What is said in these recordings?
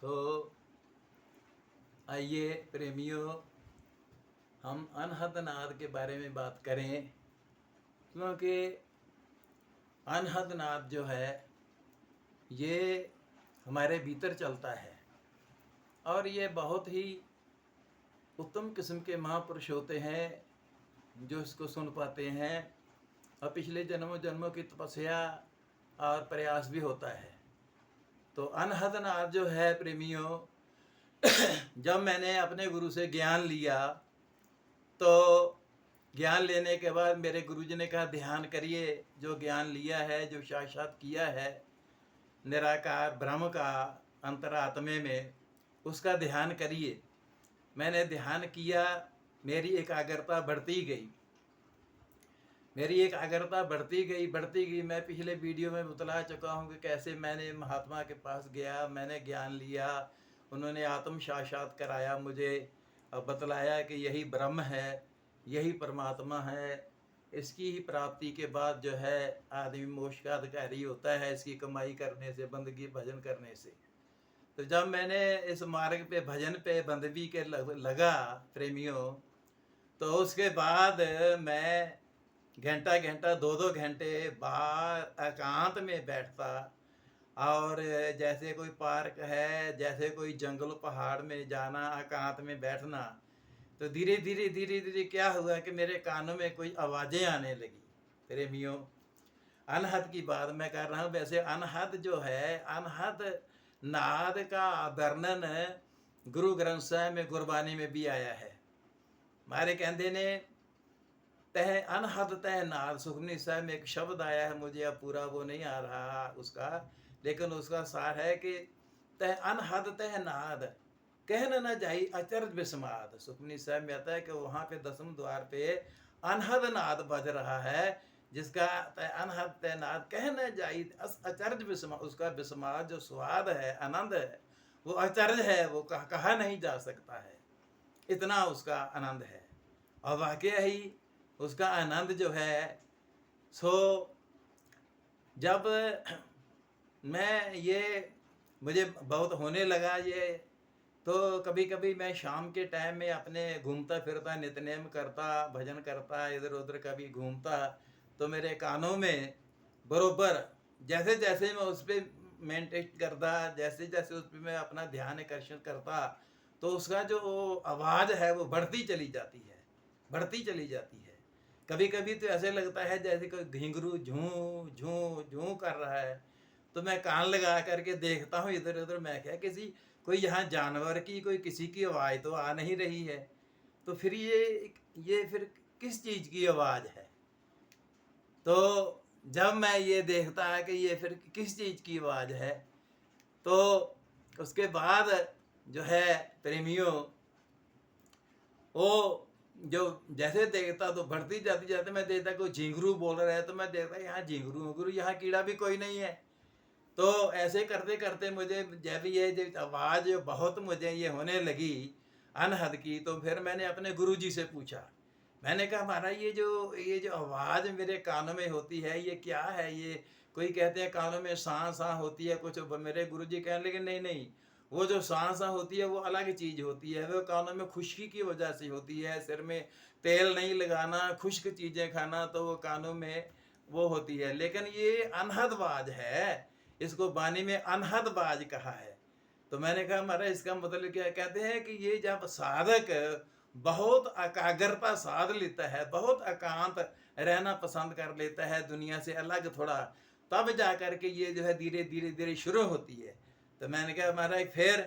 तो आइए प्रेमियों, हम अनहद नाद के बारे में बात करें, क्योंकि अनहद नाद जो है ये हमारे भीतर चलता है और ये बहुत ही उत्तम किस्म के महापुरुष होते हैं जो इसको सुन पाते हैं, और पिछले जन्मों जन्मों की तपस्या और प्रयास भी होता है। तो अनहद नाद जो है प्रेमियों, जब मैंने अपने गुरु से ज्ञान लिया तो ज्ञान लेने के बाद मेरे गुरुजी ने कहा ध्यान करिए, जो ज्ञान लिया है, जो साक्षात किया है निराकार ब्रह्म का अंतरात्मे में, उसका ध्यान करिए। मैंने ध्यान किया, मेरी एकाग्रता बढ़ती गई, बढ़ती गई। मैं पिछले वीडियो में बतला चुका हूँ कि कैसे मैंने महात्मा के पास गया, मैंने ज्ञान लिया, उन्होंने आत्म साक्षात कराया मुझे और बतलाया कि यही ब्रह्म है, यही परमात्मा है। इसकी ही प्राप्ति के बाद जो है आदमी मोक्ष का अधिकारी होता है, इसकी कमाई करने से, बंदगी भजन करने से। तो जब मैंने इस मार्ग पे भजन पे बंदगी के लगा प्रेमियों, तो उसके बाद मैं घंटा घंटा 2-2 घंटे बाहर एकांत में बैठता, और जैसे कोई पार्क है, जैसे कोई जंगल पहाड़ में जाना, एकांत में बैठना, तो धीरे धीरे क्या हुआ कि मेरे कानों में कोई आवाज़ें आने लगी। प्रेमियों, अनहद की बात मैं कर रहा हूँ। वैसे अनहद जो है, अनहद नाद का वर्णन गुरु ग्रंथ साहिब में, गुरबानी में भी आया है। हमारे कहते ने तह अनहद तह नाद, सुखमनी साहिब में एक शब्द आया है, मुझे अब पूरा वो नहीं आ रहा उसका, लेकिन उसका सार है कि तह अनहद तह नाद, कहना न जाई अचरज विस्माद। सुखमनी साहिब में आता है कि वहाँ पे 10वें द्वार पे अनहद नाद बज रहा है, जिसका अनहद तह नाद कह न जाई अचरज विस्माद। उसका विस्माद जो स्वाद है, आनंद है, वो अचरज है, वो कहा नहीं जा सकता है, इतना उसका आनंद है। और वाकई ही उसका आनंद जो है, सो जब मैं ये मुझे बहुत होने लगा ये, तो कभी कभी मैं शाम के टाइम में अपने घूमता फिरता, नित्यनेम करता, भजन करता, इधर उधर कभी घूमता, तो मेरे कानों में बरोबर जैसे जैसे मैं उस पर मेडिटेट करता, जैसे जैसे उस पर मैं अपना ध्यान आकर्षण करता, तो उसका जो आवाज़ है वो बढ़ती चली जाती है। कभी कभी तो ऐसे लगता है जैसे कोई घिंगरू झूं झूं झूं कर रहा है। तो मैं कान लगा करके देखता हूँ इधर उधर, मैं क्या कोई यहाँ जानवर की, कोई किसी की आवाज़ तो आ नहीं रही है। तो फिर ये फिर किस चीज़ की आवाज़ है? तो जब मैं ये देखता है कि ये फिर किस चीज़ की आवाज़ है, तो उसके बाद जो है प्रेमियों, वो जो जैसे देखता तो बढ़ती जाती मैं देखता कोई झिंगरू बोल रहा है, तो मैं देखता यहाँ झिंगरू, यहाँ कीड़ा भी कोई नहीं है। तो ऐसे करते करते मुझे जब ये आवाज़ बहुत मुझे ये होने लगी अनहद की, तो फिर मैंने अपने गुरुजी से पूछा। मैंने कहा महाराज ये जो आवाज़ मेरे कानों में होती है, ये क्या है? ये कोई कहते हैं कानों में सांस होती है कुछ। मेरे गुरुजी कहने लगे नहीं, वो जो सांस होती है वो अलग चीज़ होती है, वो कानों में खुश्की की वजह से होती है। सिर में तेल नहीं लगाना, खुश्क चीज़ें खाना, तो वो कानों में वो होती है। लेकिन ये अनहद बाज है, इसको बानी में अनहद बाज कहा है। तो मैंने कहा महाराज इसका मतलब क्या? कहते हैं कि ये जब साधक बहुत एकाग्रता साध लेता है, बहुत एकांत रहना पसंद कर लेता है, दुनिया से अलग थोड़ा, तब जा कर के ये जो है धीरे शुरू होती है। तो मैंने कहा महाराज, फिर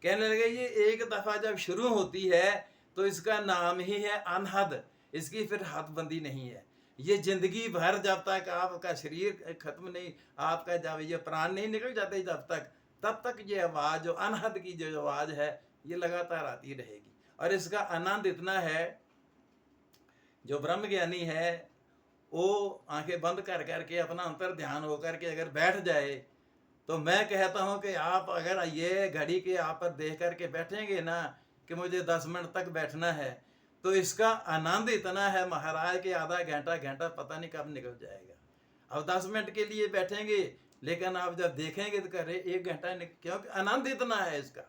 कहने लगे ये एक दफ़ा जब शुरू होती है तो इसका नाम ही है अनहद, इसकी फिर हदबंदी नहीं है। ये जिंदगी भर जब तक आपका शरीर खत्म नहीं, आपका जब ये प्राण नहीं निकल जाते जब तक, तब तक ये आवाज़ जो अनहद की जो आवाज़ है ये लगातार आती रहेगी। और इसका आनंद इतना है, जो ब्रह्म ज्ञानी है वो आंखें बंद कर करके अपना अंतर ध्यान होकर के अगर बैठ जाए, तो मैं कहता हूँ कि आप अगर ये घड़ी के आप पर देख करके बैठेंगे ना कि मुझे 10 मिनट तक बैठना है, तो इसका आनंद इतना है महाराज कि आधा घंटा पता नहीं कब निकल जाएगा। अब 10 मिनट के लिए बैठेंगे, लेकिन आप जब देखेंगे तो कह रहे 1 घंटा क्योंकि आनंद इतना है इसका।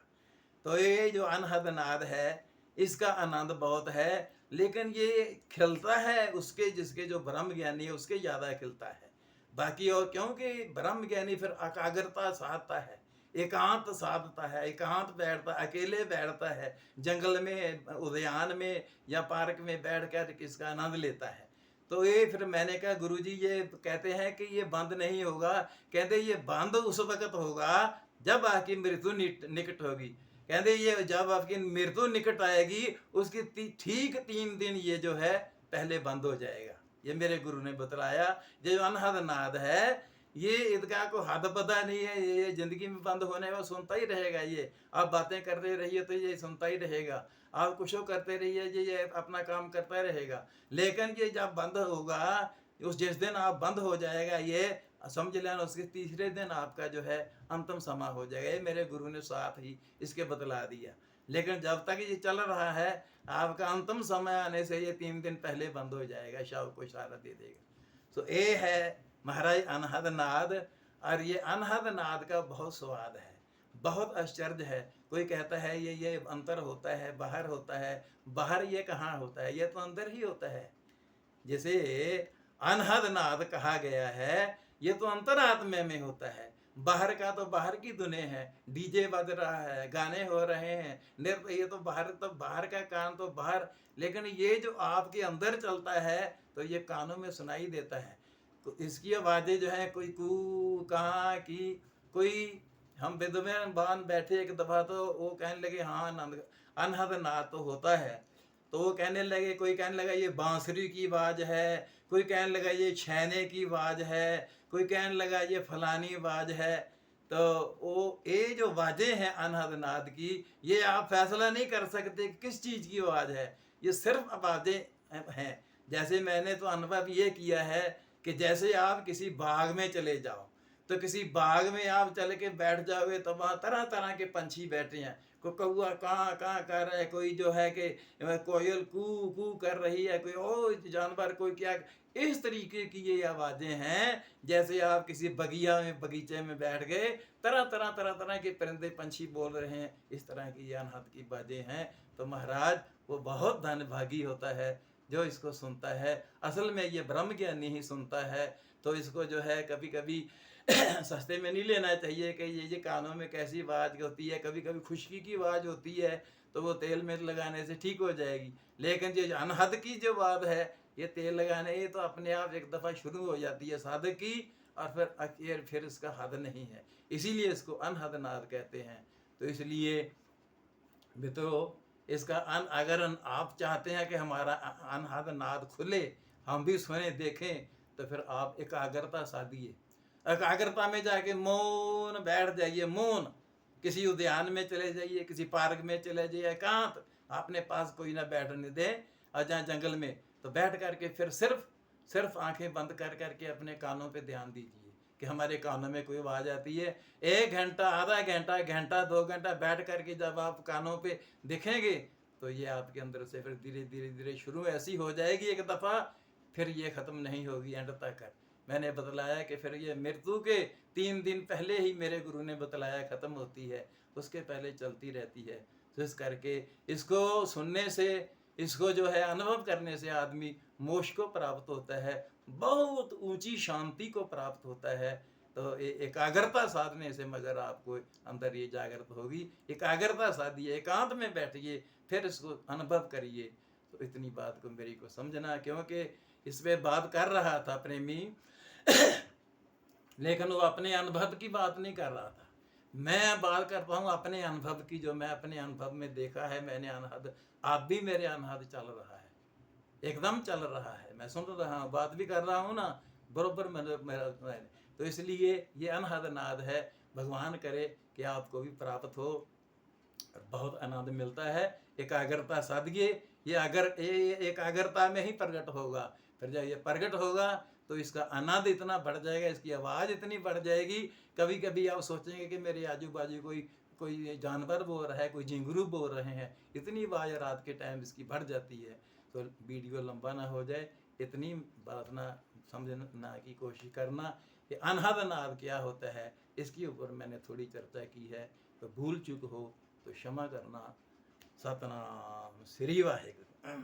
तो ये जो अनहद नाद है इसका आनंद बहुत है, लेकिन ये खिलता है उसके जिसके जो ब्रह्म ज्ञानी है उसके ज़्यादा खिलता है। बाकी और क्योंकि ब्रह्म ज्ञानी फिर एकाग्रता साधता है, एकांत साधता है, एकांत बैठता, अकेले बैठता है, जंगल में, उद्यान में या पार्क में बैठ कर किसका आनंद लेता है। तो ये फिर मैंने कहा गुरुजी ये कहते हैं कि ये बंद नहीं होगा, कहते ये बंद उस वक्त होगा जब आपकी मृत्यु निकट होगी। कहते ये जब आपकी मृत्यु निकट आएगी उसकी ठीक 3 दिन ये जो है पहले बंद हो जाएगा। ये मेरे गुरु ने बतलाया। ये जो अनहद नाद है ये ईदगाह को हद पता नहीं है, ये जिंदगी में बंद होने में सुनता ही रहेगा। ये आप बातें करते रहिए तो ये सुनता ही रहेगा, आप कुछ करते रहिए ये अपना काम करता रहेगा। लेकिन ये जब बंद होगा, उस जिस दिन आप बंद हो जाएगा ये समझ लेना उसके तीसरे दिन आपका जो है अंतिम समय हो जाएगा। ये मेरे गुरु ने साथ ही इसके बतला दिया। लेकिन जब तक ये चल रहा है आपका अंतिम समय आने से ये 3 दिन पहले बंद हो जाएगा, शाह को इशारा दे देगा। तो ये है महाराज अनहद नाद। और ये अनहद नाद का बहुत स्वाद है, बहुत आश्चर्य है। कोई कहता है ये अंतर होता है, बाहर होता है। बाहर ये कहाँ होता है, ये तो अंदर ही होता है। जैसे अनहद नाद कहा गया है ये तो अंतरात्मा में होता है। बाहर का तो बाहर की दुनिया है, डीजे बज रहा है, गाने हो रहे हैं, नृत्य, ये तो बाहर का कान तो बाहर। लेकिन ये जो आपके अंदर चलता है तो ये कानों में सुनाई देता है। तो इसकी आवाज़ें जो है कोई कू कहाँ की, कोई हम विद्वान बान बैठे एक दफ़ा तो वो कहने लगे हाँ अनहद नाद तो होता है। तो वो कहने लगे, कोई कहने लगा ये बांसुरी की आवाज़ है, कोई कहने लगा ये छैने की आवाज़ है, कोई कहने लगा ये फलानी आवाज़ है। तो वो ये जो आवाज़ें हैं अनहद नाद की, ये आप फैसला नहीं कर सकते किस चीज़ की आवाज़ है, ये सिर्फ आवाज़ें हैं। जैसे मैंने तो अनुभव ये किया है कि जैसे आप किसी बाग में चले जाओ, तो किसी बाग में आप चल के बैठ जाओगे तो वहाँ तरह तरह के पंछी बैठे हैं। कोई कौआ कहाँ कहाँ कर रहा है, कोई जो है कि कोयल कू कू कर रही है, कोई और जानवर कोई क्या। इस तरीके की ये आवाज़ें हैं जैसे आप किसी बगीचे में बैठ गए, तरह तरह के परिंदे पंछी बोल रहे हैं। इस तरह की ये अनहद की आवाज़ें हैं। तो महाराज वो बहुत धनभागी होता है जो इसको सुनता है। असल में ये ब्रह्म ज्ञानी ही सुनता है। तो इसको जो है कभी कभी सस्ते में नहीं लेना चाहिए कि ये कानों में कैसी आवाज़ होती है। कभी कभी खुशकी की आवाज़ होती है तो वो तेल में लगाने से ठीक हो जाएगी। लेकिन ये अनहद की जो बात है ये तेल लगाने ये तो अपने आप एक दफ़ा शुरू हो जाती है साधक की, और फिर इसका हद नहीं है। इसीलिए इसको अनहद नाद कहते हैं। तो इसलिए मित्रों इसका अगर आप चाहते हैं कि हमारा अनहद नाद खुले, हम भी सुने देखें, तो फिर आप एकाग्रता साधिए। एकाग्रता में जाके मौन बैठ जाइए। मौन किसी उद्यान में चले जाइए, किसी पार्क में चले जाइए, एकांत, अपने पास कोई ना बैठने दे। और जहाँ जंगल में तो बैठ करके फिर सिर्फ आंखें बंद कर करके अपने कानों पे ध्यान दीजिए कि हमारे कानों में कोई आवाज़ आती है। 1 घंटा, आधा घंटा, घंटा, 2 घंटा बैठ करके जब आप कानों पे दिखेंगे तो ये आपके अंदर से फिर धीरे धीरे धीरे शुरू ऐसी हो जाएगी एक दफ़ा, फिर ये ख़त्म नहीं होगी एंड तक। मैंने बतलाया कि फिर ये मृत्यु के 3 दिन पहले ही मेरे गुरु ने बतलाया ख़त्म होती है, उसके पहले चलती रहती है। तो इस करके इसको सुनने से, इसको जो है अनुभव करने से आदमी मोक्ष को प्राप्त होता है, बहुत ऊंची शांति को प्राप्त होता है। तो एकाग्रता साधने से मगर आपको अंदर ये जागृत होगी। एकाग्रता साधिए, एकांत में बैठिए, फिर इसको अनुभव करिए। तो इतनी बात को मेरी को समझना, क्योंकि इस पर बात कर रहा था प्रेमी लेकिन वो अपने अनुभव की बात नहीं कर रहा था। मैं बात करता हूँ अपने अनुभव की, जो मैं अपने अनुभव में देखा है। मैंने अनहद, आप भी मेरे अनहद चल रहा है, एकदम चल रहा है। मैं सुन रहा हूँ, बात भी कर रहा हूँ ना, बरोबर मेरा। तो इसलिए ये अनहद नाद है। भगवान करे कि आपको भी प्राप्त हो, बहुत आनंद मिलता है। एकाग्रता साधिए, ये अगर एकाग्रता में ही प्रकट होगा। फिर जब ये प्रकट होगा तो इसका आनंद इतना बढ़ जाएगा, इसकी आवाज़ इतनी बढ़ जाएगी। कभी कभी आप सोचेंगे कि मेरे आजू बाजू कोई जानवर बोल रहा है, कोई झिंगुरू बोल रहे हैं, इतनी आवाज़ रात के टाइम इसकी बढ़ जाती है। तो वीडियो लंबा ना हो जाए, इतनी बात ना समझना की कोशिश करना कि अनहद नाद क्या होता है, इसके ऊपर मैंने थोड़ी चर्चा की है। तो भूल चूक हो तो क्षमा करना। सतनाम श्री वाहिगुरु।